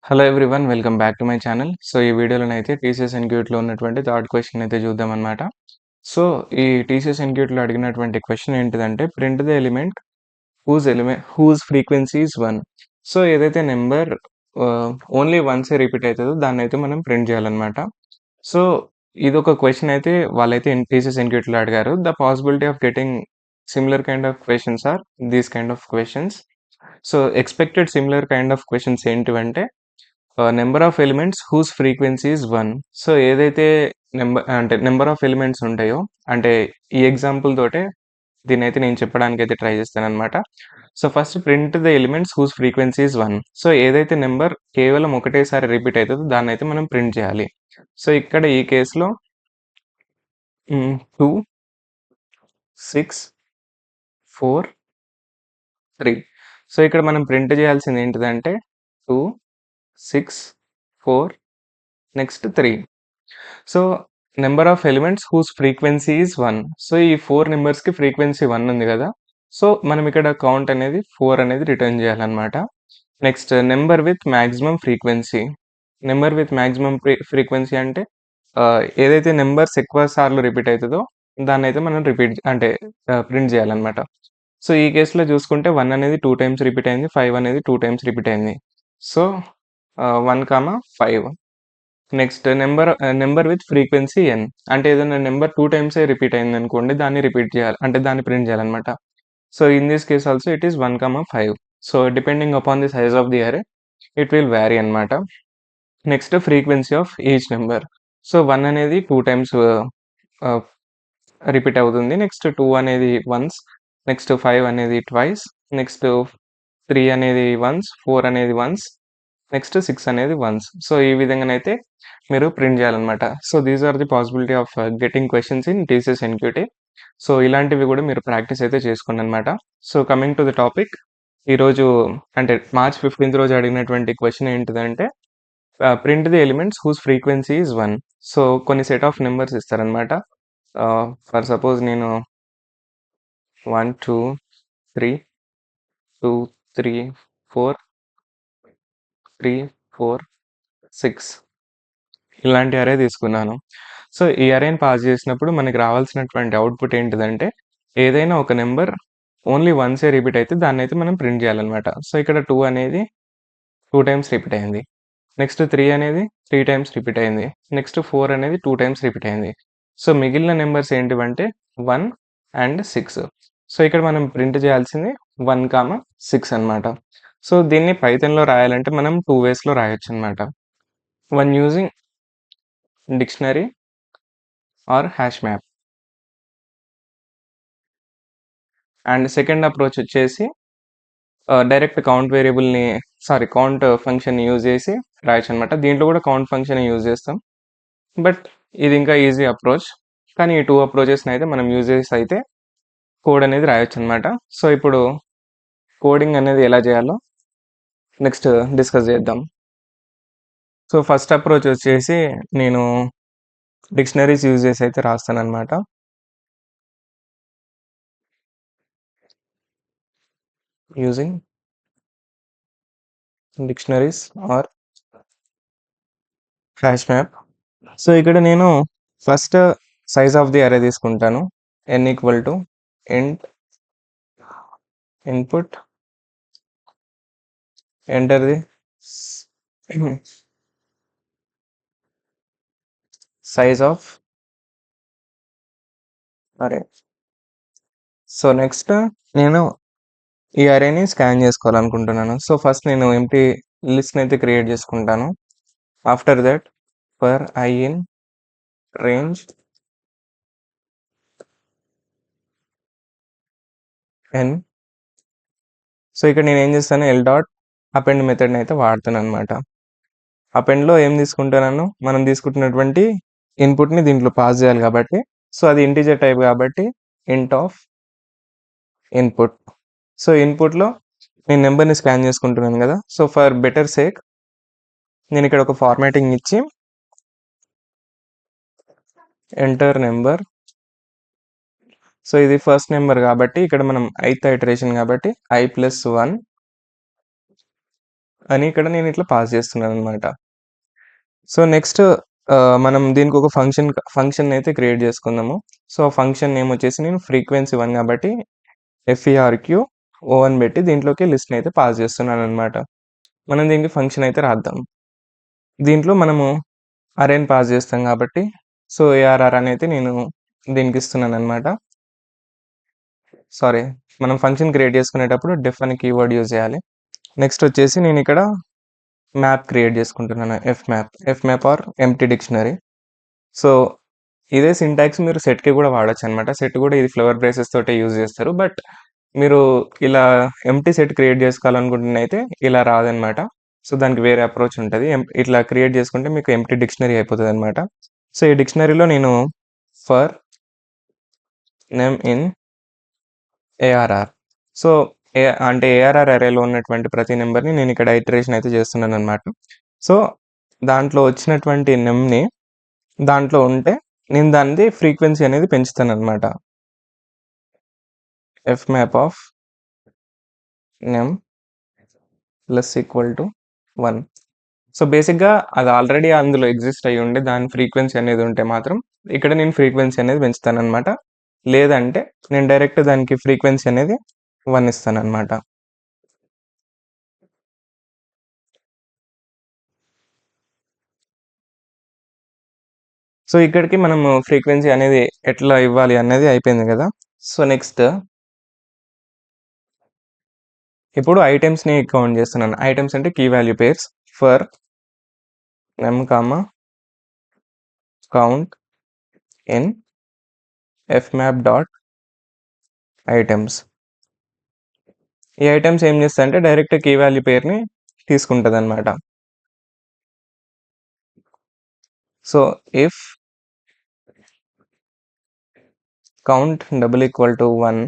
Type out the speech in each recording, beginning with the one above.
Hello everyone welcome back to my channel. So, ఈ వీడియోలోనైతే TCS ఎన్‌క్యూట్లో ఉన్నటువంటి third question అయితే చూద్దామనమాట. So, ఈ టీసీఎస్ ఎన్‌క్యూట్లో అడిగినటువంటి క్వెషన్ ఏంటిదంటే print the element whose frequency is 1. So, ఏదైతే నంబర్ ఓన్లీ వన్సే రిపీట్ అయితదో దాన్నైతే మనం ప్రింట్ చేయాలనమాట. సో, ఇదొక క్వెషన్ అయితే వాళ్ళైతే టీసీఎస్ ఎన్‌క్యూట్లో అడిగారు. The possibility of getting similar kind of questions are these kind of questions. So, expected similar kind of questions ఏంటివంటే number of elements whose frequency is 1. So, ఏదైతే నెంబర్ ఆఫ్ ఎలిమెంట్స్ ఉంటాయో అంటే ఈ example తోటే దీన్నైతే నేను చెప్పడానికైతే ట్రై చేస్తాననమాట. So, first print the elements whose frequency is 1. So, ఏదైతే నంబర్ కేవలం ఒకటేసారి రిపీట్ అయితదో దాన్నైతే మనం ప్రింట్ చేయాలి. సో, ఇక్కడ ఈ కేస్‌లో 2, 6, 4, 3. సో, ఇక్కడ మనం ప్రింట్ చేయాల్సింది ఏంటిదంటే 2, 6, 4 next 3. So, number of elements whose frequency is 1. So, ఈ 4 నంబర్స్‌కి ఫ్రీక్వెన్సీ 1 ఉంది గదా! సో, మనం ఇక్కడ కౌంట్ అనేది 4 అనేది రిటర్న్ చేయాలన్నమాట. Next number with maximum frequency. Number with maximum frequency అంటే ఏదైతే నంబర్స్ ఎక్కువ సార్లు రిపీట్ అయితదో దాన్నైతే మనం ప్రింట్ చేయాలన్నమాట. సో, ఈ కేస్‌లో చూసుకుంటే 1 అనేది 2 టైమ్స్ రిపీట్ అయింది. 5 అనేది 2 టైమ్స్ రిపీట్ అయింది. So, 1, 5. Next number with frequency n. అంటే ఏదైనా నంబర్ 2 టైమ్సే రిపీట్ అయిందనుకోండి దాన్ని రిపీట్ చేయాలి. అంటే దాన్ని ప్రింట్ చేయాలన్నమాట. So, in this case also it is 1, 5. So, depending upon the size of the అరే ఇట్ విల్ వేరీ అన్నమాట. Next frequency of each number. So, 1 అనేది 2 టైమ్స్ ఆహ్, రిపీట్ అవుతుంది. నెక్స్ట్ 2 అనేది వన్స్. నెక్స్ట్ 5 అనేది ట్వైస్. నెక్స్ట్ 3 అనేది once. 4 అనేది once. Next 6 అనేది వన్స్. సో, ఈ విధంగానైతే మీరు ప్రింట్ చేయాలన్నమాట. So, these are the possibility of getting questions in TCS NQT. So, ఇలాంటివి కూడా మీరు ప్రాక్టీస్ అయితే చేసుకోండన్నమాట. So, coming to the topic. ఈరోజు అంటే మార్చ్ 15థ్ రోజు అడిగినటువంటి క్వెషన్ ఏంటిదంటే print the elements whose frequency is 1. So, కొన్ని సెట్ ఆఫ్ నంబర్స్ ఇస్తారన్నమాట. ఫర్ సపోజ్ నేను 1, 2, 3, 2, 3, 4, 3, 4, 6 ఇలాంటి అరే తీసుకున్నాను. సో, ఈ అరేని పాస్ చేసినప్పుడు మనకి రావాల్సినటువంటి అవుట్‌పుట్ ఏంటిదంటే, ఏదైనా ఒక నంబర్ ఓన్లీ వన్సే రిపీట్ అయితే దాన్నైతే మనం ప్రింట్ చేయాలన్నమాట. సో, ఇక్కడ 2 అనేది 2 టైమ్స్ రిపీట్ అయింది. నెక్స్ట్ 3 అనేది 3 టైమ్స్ రిపీట్ అయింది. నెక్స్ట్ 4 అనేది 2 టైమ్స్ రిపీట్ అయింది. సో, మిగిలిన నంబర్స్ ఏంటివంటే 1 అండ్ 6. సో, ఇక్కడ మనం ప్రింట్ చేయాల్సింది 1, 6 అన్నమాట. సో, దీన్ని పైథాన్‌లో రాయాలంటే మనం 2 వేస్‌లో రాయొచ్చన్నమాట. One using dictionary or hash map. And second approach వచ్చేసి డైరెక్ట్ కౌంట్ ఫంక్షన్‌ని యూజ్ చేసి రాయొచ్చనమాట. దీంట్లో కూడా కౌంట్ ఫంక్షనే యూజ్ చేస్తాం. బట్ ఇది ఇంకా ఈజీ అప్రోచ్. కానీ ఈ 2 అప్రోచెస్‌నైతే మనం యూజ్ చేసి అయితే కోడ్ అనేది రాయొచ్చనమాట. సో, ఇప్పుడు కోడింగ్ అనేది ఎలా చేయాలో నెక్స్ట్ డిస్కస్ చేద్దాం. సో, ఫస్ట్ అప్రోచ్ వచ్చేసి నేను డిక్షనరీస్ యూజ్ చేసి అయితే రాస్తాననమాట. Using dictionaries or hash map. So, ఇక్కడ నేను first size of the array తీసుకుంటాను. n equal to int input enter the size of array. So, next నేను ఈ అరేని స్కాన్ చేసుకోవాలనుకుంటున్నాను. సో, ఫస్ట్ నేను ఎంప్టీ లిస్ట్‌ని అయితే క్రియేట్ చేసుకుంటాను. After that for i in range n. So, ఇక్కడ నేను ఏం చేస్తాను ఎల్ డాట్ అపెండ్ మెథడ్‌ని అయితే వాడతాననమాట. అపెండ్‌లో ఏం తీసుకుంటున్నాను, మనం తీసుకుంటున్నటువంటి ఇన్పుట్‌ని దీంట్లో పాస్ చేయాలి కాబట్టి, సో, అది ఇంటిజర్ టైప్ కాబట్టి ఇంట్ ఆఫ్ ఇన్పుట్. సో, ఇన్పుట్‌లో నేను నంబర్‌ని స్కాన్ చేసుకుంటున్నాను కదా! సో, ఫర్ బెటర్ సేక్ నేను ఇక్కడ ఒక ఫార్మాటింగ్ ఇచ్చి ఎంటర్ నంబర్. సో, ఇది ఫస్ట్ నంబర్ కాబట్టి ఇక్కడ మనం 8థ్ ఇటరేషన్ కాబట్టి i+1 అని ఇక్కడ నేను ఇట్లా పాస్ చేస్తున్నాననమాట. సో, నెక్స్ట్ మనం దీనికి ఒక ఫంక్షన్ అయితే క్రియేట్ చేసుకుందాము. సో, ఫంక్షన్ నేమ్ వచ్చేసి నేను ఫ్రీక్వెన్సీ 1 కాబట్టి FERQ-O1 పెట్టి దీంట్లోకి లిస్ట్‌ని అయితే పాస్ చేస్తున్నాననమాట. మనం దీనికి ఫంక్షన్ అయితే రాద్దాం. దీంట్లో మనము అరేని పాస్ చేస్తాం కాబట్టి సో, ARR అనైతే నేను దీనికి ఇస్తున్నాననమాట. సారీ, మనం ఫంక్షన్ క్రియేట్ చేసుకునేటప్పుడు డెఫ్ అనే కీవర్డ్ యూజ్ చేయాలి. నెక్స్ట్ వచ్చేసి నేను ఇక్కడ మ్యాప్ క్రియేట్ చేసుకుంటున్నాను. ఎఫ్‌మ్యాప్ ఆర్ ఎంప్టీ డిక్షనరీ. సో, ఇదే సింటాక్స్ మీరు సెట్‌కి కూడా వాడొచ్చనమాట. సెట్ కూడా ఇది ఫ్లవర్ బ్రేసెస్ తోటే యూజ్ చేస్తారు. బట్ మీరు ఇలా ఎంప్టీ సెట్ క్రియేట్ చేసుకోవాలనుకుంటున్నయితే ఇలా రాదనమాట. సో, దానికి వేరే అప్రోచ్ ఉంటది. ఇట్లా క్రియేట్ చేసుకుంటే మీకు ఎంప్టీ డిక్షనరీ అయిపోతదనమాట. సో, ఈ డిక్షనరీలో నేను for name in ARR. So, అంటే ARR అరేలో ఉన్నటువంటి ప్రతి నంబర్‌ని నేను ఇక్కడ ఇటరేషన్ అయితే చేస్తున్నాననమాట. సో, దాంట్లో వచ్చినటువంటి నెమ్‌ని దాంట్లో ఉంటే నేను దానిది ఫ్రీక్వెన్సీ అనేది పెంచుతాననమాట. F map of name plus equal to 1. So, బేసిక్‌గా అది ఆల్రెడీ అందులో ఎగ్జిస్ట్ అయ్యుండి దాని ఫ్రీక్వెన్సీ అనేది ఉంటే మాత్రం ఇక్కడ నేను ఫ్రీక్వెన్సీ అనేది పెంచుతాననమాట. లేదంటే నేను డైరెక్ట్ దానికి ఫ్రీక్వెన్సీ అనేది 1 ఇస్తాననమాట. సో, ఇక్కడికి మనము ఫ్రీక్వెన్సీ అనేది ఎట్లా ఇవ్వాలి అనేది అయిపోయింది గదా! సో, నెక్స్ట్ ఇప్పుడు ఐటెమ్స్‌ని కౌంట్ చేస్తున్నాను. ఐటెమ్స్ అంటే key value pairs for name, count in f map dot items. ఈ ఐటెమ్స్ ఏం చేస్తాయంటే డైరెక్ట్ కీ వాల్యూ పెయిర్‌ని తీసుకుంటదనమాట. So, if count double equal to 1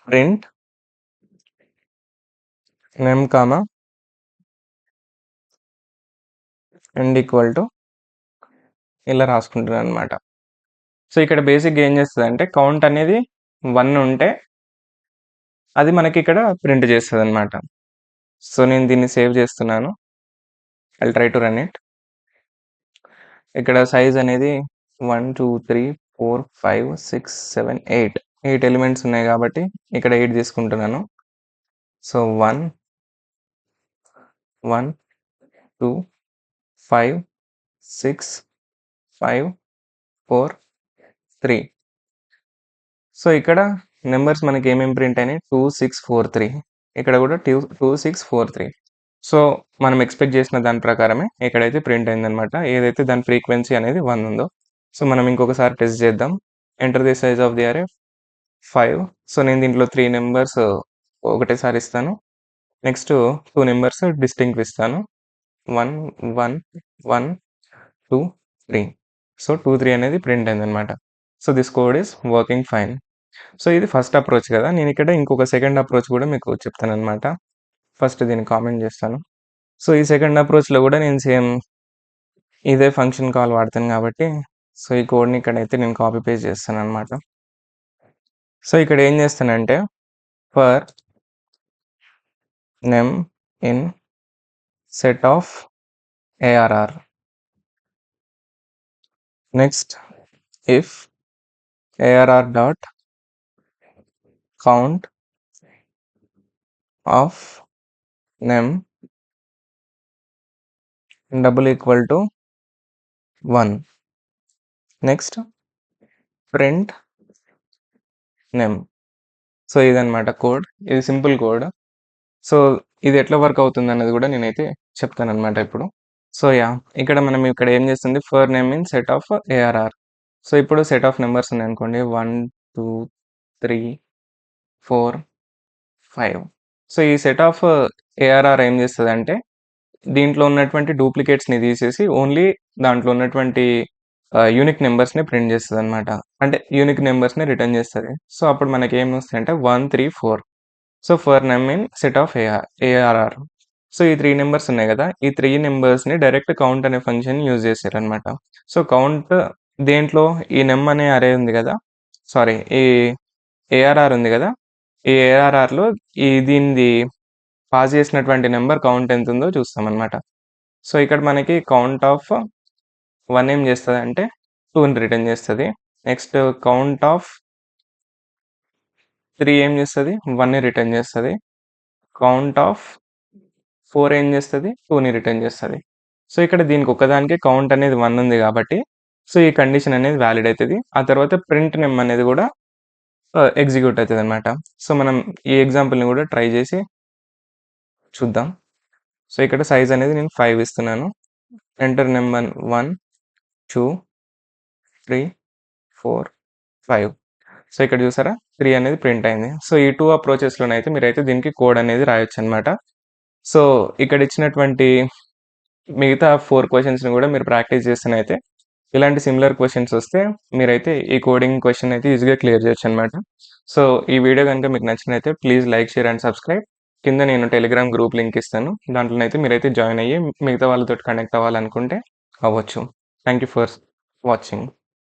print name, end equal to ఇలా రాసుకుంటున్నాననమాట. సో, ఇక్కడ బేసిక్‌గా ఏం చేస్తదంటే కౌంట్ అనేది 1 ఉంటే అది మనకిక్కడ ప్రింట్ చేస్తదనమాట. సో, నేను దీన్ని సేవ్ చేస్తున్నాను. I'll try to run it. ఇక్కడ సైజ్ అనేది 1, 2, 3, 4, 5, 6, 7, 8 ఎలిమెంట్స్ ఉన్నాయి కాబట్టి ఇక్కడ 8 తీసుకుంటున్నాను. సో, 1, 1, 2, 5, 6, 5, 4, 3. సో, ఇక్కడ నంబర్స్ మనకి ఏమేమి ప్రింట్ అయినాయి 2, 6, 4, 3. ఇక్కడ కూడా 2, 6, 4, 3. సో, మనం ఎక్స్‌పెక్ట్ చేసిన దాని ప్రకారమే ఇక్కడైతే ప్రింట్ అయిందనమాట. ఏదైతే దాని ఫ్రీక్వెన్సీ అనేది 1 ఉందో. సో, మనం ఇంకొకసారి టెస్ట్ చేద్దాం. Enter the size of the అరే 5. సో, నేను దీంట్లో 3 నంబర్స్ ఒకటేసారి ఇస్తాను. నెక్స్ట్ 2 నంబర్స్ డిస్టింక్ట్‌వి ఇస్తాను. 1, 1, 1, 2, 3. సో, 2, 3 అనేది ప్రింట్ అయిందనమాట. So, this code is working fine. So, ఇది ఫస్ట్ అప్రోచ్ కదా! నేనిక్కడ ఇంకొక సెకండ్ అప్రోచ్ కూడా మీకు చెప్తాననమాట. ఫస్ట్ దీన్ని కామెంట్ చేస్తాను. సో, ఈ సెకండ్ అప్రోచ్‌లో కూడా నేను సేమ్ ఇదే ఫంక్షన్ కాల్ వాడతాను కాబట్టి, సో, ఈ కోడ్‌ని ఇక్కడైతే నేను కాపీ పేస్ట్ చేస్తాననమాట. సో, ఇక్కడ ఏం చేస్తానంటే for name in set of ARR. Next if ARR dot count of name double equal to 1. Next print name. So, ఇదనమాట కోడ్. ఇది సింపుల్ కోడ్. సో, ఇది ఎట్లా వర్క్ అవుతుందన్నది కూడా నేనైతే చెప్తాననమాట ఇప్పుడు. సో, ఇక్కడ మనం ఇక్కడ ఏం చేస్తుంది for name in set of ARR. So, ఇప్పుడు సెట్ ఆఫ్ నంబర్స్ ఉన్నాయనుకోండి 1, 2, 3, 4, 5. సో, ఈ సెట్ ఆఫ్ ARR ఏం చేస్తదంటే దీంట్లో ఉన్నటువంటి డూప్లికేట్స్‌ని తీసేసి ఓన్లీ దాంట్లో ఉన్నటువంటి యూనిక్ నంబర్స్‌ని ప్రింట్ చేస్తదనమాట. అంటే యూనిక్ నంబర్స్‌ని రిటర్న్ చేస్తది. సో, అప్పుడు మనకేమొస్తాయంటే 1, 3, 4. So, for name in set of ARR. So, ఈ 3 నంబర్స్ ఉన్నాయి గదా! ఈ 3 నంబర్స్‌ని డైరెక్ట్ కౌంట్ అనే ఫంక్షన్ యూజ్ చేశారనమాట. సో, కౌంట్ దేంట్లో ఈ నెమ్ అనే అరే ఉంది గదా! సారీ, ఈ ARR ఉంది గదా! ఈ ఏఆర్ఆర్‌లో దీనిది పాస్ చేసినటువంటి నంబర్ కౌంట్ ఎంతుందో చూస్తామనమాట. సో, ఇక్కడ మనకి కౌంట్ ఆఫ్ 1 ఏం చేస్తదంటే 2ని రిటర్న్ చేస్తది. నెక్స్ట్ కౌంట్ ఆఫ్ 3 ఏం చేస్తది? 1ని రిటర్న్ చేస్తది. కౌంట్ ఆఫ్ 4 ఏం చేస్తది? 2ని రిటర్న్ చేస్తది. సో, ఇక్కడ దీనికి ఒక్కదానికే కౌంట్ అనేది 1 ఉంది కాబట్టి, సో, ఈ కండిషన్ అనేది వాలిడ్ అయితది. ఆ తర్వాత ప్రింట్ నెమ్ అనేది కూడా ఎగ్జిక్యూట్ అయితదనమాట. సో, మనం ఈ ఎగ్జాంపుల్‌ని కూడా ట్రై చేసి చూద్దాం. సో, ఇక్కడ సైజ్ అనేది నేను 5 ఇస్తున్నాను. Enter number 1, 2, 3, 4, 5. సో, ఇక్కడ చూసారా 3 అనేది ప్రింట్ అయింది. సో, ఈ 2 అప్రోచెస్‌లోనైతే మీరైతే దీనికి కోడ్ అనేది రాయొచ్చనమాట. సో, ఇక్కడ ఇచ్చినటువంటి మిగతా 4 క్వెషన్స్‌ని కూడా మీరు ప్రాక్టీస్ చేస్తేనైతే ఇలాంటి సిమిలర్ క్వెషన్స్ వస్తే మీరైతే ఈ కోడింగ్ క్వెషన్ అయితే ఈజీగా క్లియర్ చేయొచ్చనమాట. సో, ఈ వీడియో గనుక మీకు నచ్చినైతే please like, share and subscribe. కింద నేను టెలిగ్రామ్ గ్రూప్ లింక్ ఇస్తాను. దాంట్లోనైతే మీరైతే జాయిన్ అయ్యి మిగతా వాళ్ళతోటి కనెక్ట్ అవ్వాలనుకుంటే అవ్వచ్చు. Thank you for watching.